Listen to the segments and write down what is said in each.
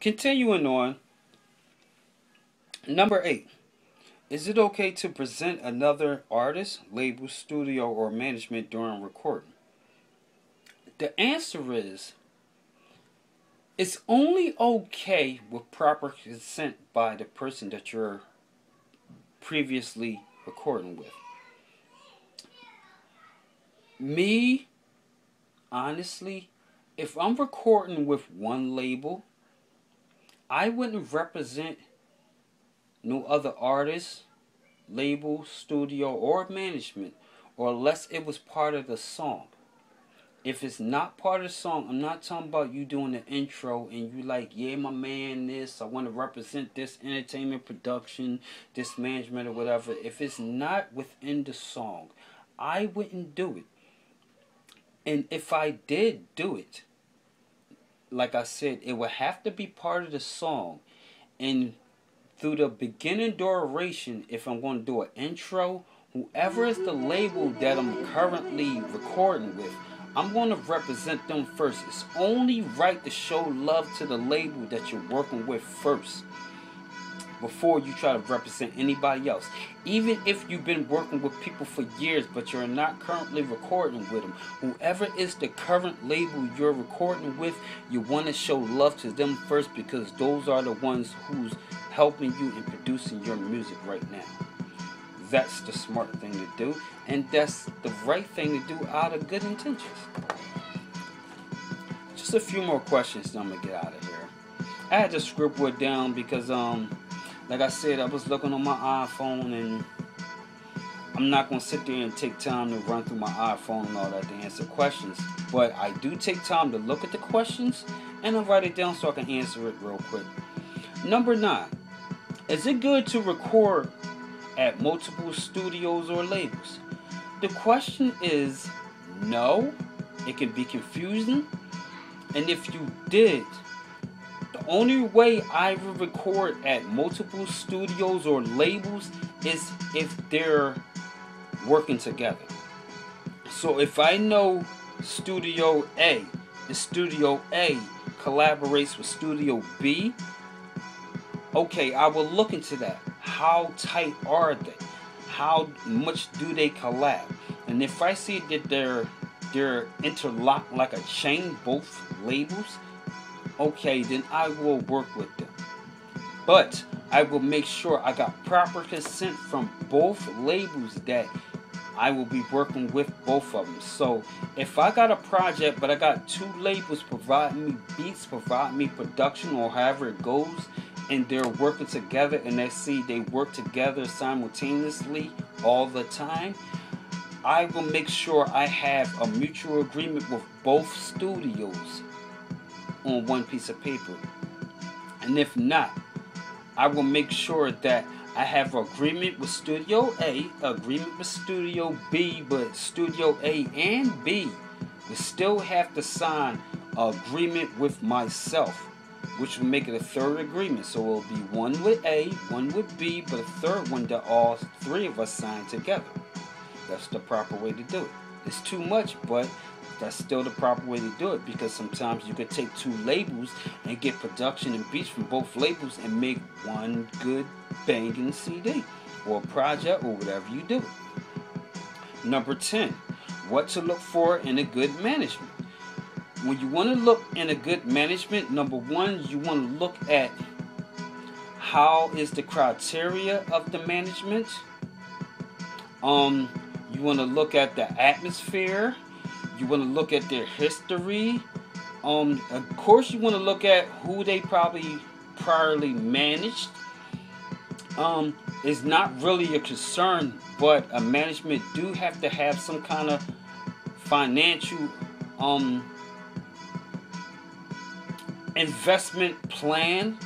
Continuing on, number 8. Is it okay to present another artist, label, studio, or management during recording? The answer is it's only okay with proper consent by the person that you're previously recording with. Me, honestly, if I'm recording with one label, I wouldn't represent no other artist, label, studio, or management, or unless it was part of the song. If it's not part of the song, I'm not talking about you doing the intro and you like, yeah, my man, this, I want to represent this entertainment production, this management or whatever. If it's not within the song, I wouldn't do it. And if I did do it, like I said, it would have to be part of the song. And through the beginning duration, if I'm going to do an intro, whoever is the label that I'm currently recording with, I'm going to represent them first. It's only right to show love to the label that you're working with first before you try to represent anybody else. Even if you've been working with people for years but you're not currently recording with them, whoever is the current label you're recording with, you want to show love to them first because those are the ones who's helping you in producing your music right now. That's the smart thing to do, and that's the right thing to do out of good intentions. Just a few more questions, then I'm gonna get out of here. I had to scribble it down because like I said, I was looking on my iPhone, and I'm not gonna sit there and take time to run through my iPhone and all that to answer questions. But I do take time to look at the questions and I write it down so I can answer it real quick. Number 9. Is it good to record at multiple studios or labels? The question is no. It can be confusing. And if you did, the only way I would record at multiple studios or labels is if they're working together. So if I know Studio A, and Studio A collaborates with Studio B, okay, I will look into that. How tight are they? How much do they collab? And if I see that they're interlocked like a chain, both labels, okay, then I will work with them. But I will make sure I got proper consent from both labels that I will be working with both of them. So if I got a project but I got 2 labels providing me beats, providing me production, or however it goes, and they're working together and they work together simultaneously all the time, I will make sure I have a mutual agreement with both studios on one piece of paper. And if not, I will make sure that I have agreement with Studio A, agreement with Studio B, but Studio A and B will still have to sign an agreement with myself, which will make it a third agreement. So it will be one with A, one with B, but a third one that all 3 of us sign together. That's the proper way to do it. It's too much, but that's still the proper way to do it, because sometimes you could take 2 labels and get production and beats from both labels and make one good banging CD or project or whatever you do. Number 10, what to look for in a good management. When you want to look in a good management, number 1, you want to look at how is the criteria of the management. You want to look at the atmosphere. You want to look at their history. Of course, you want to look at who they probably priorly managed. It's not really a concern, but a management do have to have some kind of financial investment plan,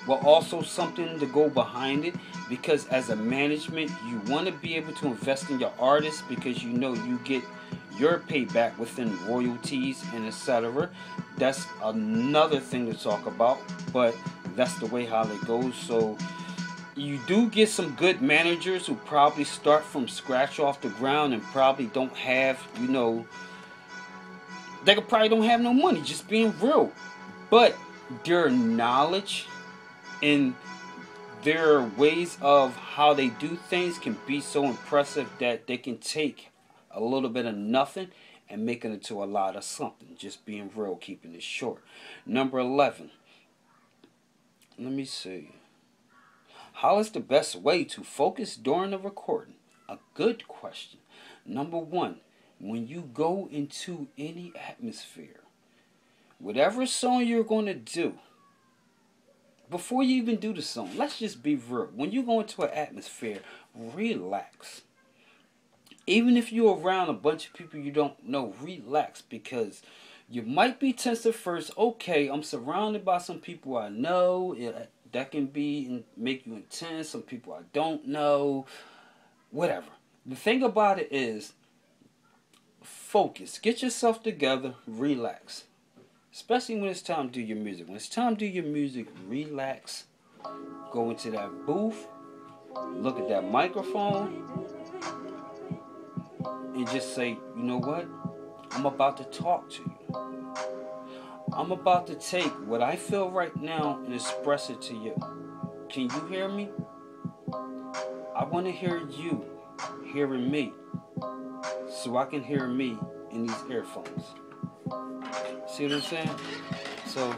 but also something to go behind it, because as a management you want to be able to invest in your artists, because you know you get your payback within royalties and etc. That's another thing to talk about, but that's the way how it goes. So you do get some good managers who probably start from scratch off the ground and probably don't have, they probably don't have no money, just being real. But their knowledge and their ways of how they do things can be so impressive that they can take a little bit of nothing and make it into a lot of something. Just being real, keeping it short. Number 11. Let me see. How is the best way to focus during the recording? A good question. Number one, when you go into any atmosphere, whatever song you're going to do, before you even do the song, let's just be real. When you go into an atmosphere, relax. Even if you're around a bunch of people you don't know, relax, because you might be tense at first. Okay, I'm surrounded by some people I know. That can be make you intense. Some people I don't know. Whatever. The thing about it is, focus. Get yourself together. Relax. Especially when it's time to do your music. When it's time to do your music, relax. Go into that booth. Look at that microphone. And just say, you know what? I'm about to talk to you. I'm about to take what I feel right now and express it to you. Can you hear me? I want to hear you hearing me, so I can hear me in these earphones. See what I'm saying? So